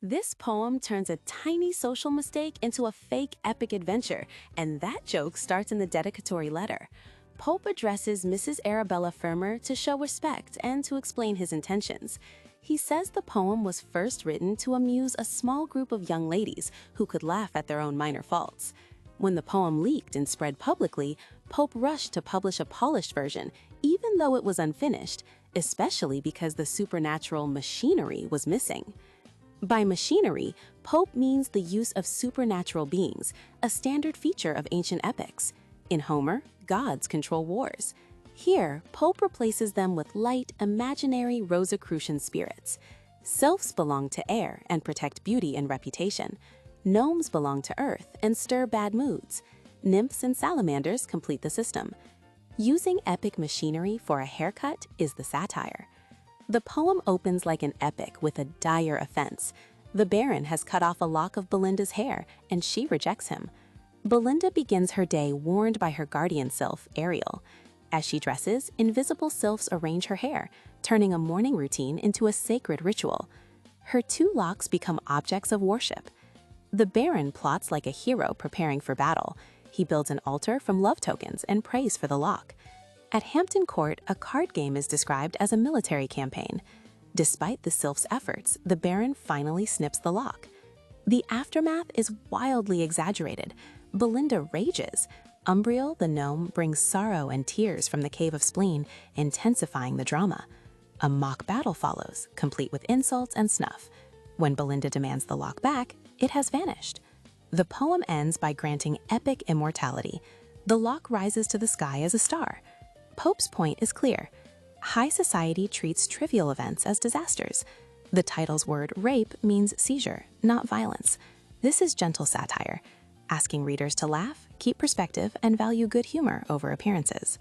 This poem turns a tiny social mistake into a fake epic adventure, and that joke starts in the dedicatory letter. Pope addresses Mrs. Arabella Fermor to show respect and to explain his intentions. He says the poem was first written to amuse a small group of young ladies who could laugh at their own minor faults. When the poem leaked and spread publicly, Pope rushed to publish a polished version, even though it was unfinished, especially because the supernatural machinery was missing. By machinery, Pope means the use of supernatural beings, a standard feature of ancient epics. In Homer, gods control wars. Here, Pope replaces them with light, imaginary Rosicrucian spirits. Sylphs belong to air and protect beauty and reputation. Gnomes belong to earth and stir bad moods. Nymphs and salamanders complete the system. Using epic machinery for a haircut is the satire. The poem opens like an epic with a dire offense. The Baron has cut off a lock of Belinda's hair, and she rejects him. Belinda begins her day warned by her guardian sylph, Ariel. As she dresses, invisible sylphs arrange her hair, turning a morning routine into a sacred ritual. Her two locks become objects of worship. The Baron plots like a hero preparing for battle. He builds an altar from love tokens and prays for the lock. At Hampton Court, a card game is described as a military campaign. Despite the sylph's efforts, the Baron finally snips the lock. The aftermath is wildly exaggerated. Belinda rages. Umbriel, the gnome, brings sorrow and tears from the Cave of Spleen, intensifying the drama. A mock battle follows, complete with insults and snuff. When Belinda demands the lock back, it has vanished. The poem ends by granting epic immortality. The lock rises to the sky as a star. Pope's point is clear. High society treats trivial events as disasters. The title's word rape means seizure, not violence. This is gentle satire, asking readers to laugh, keep perspective, and value good humor over appearances.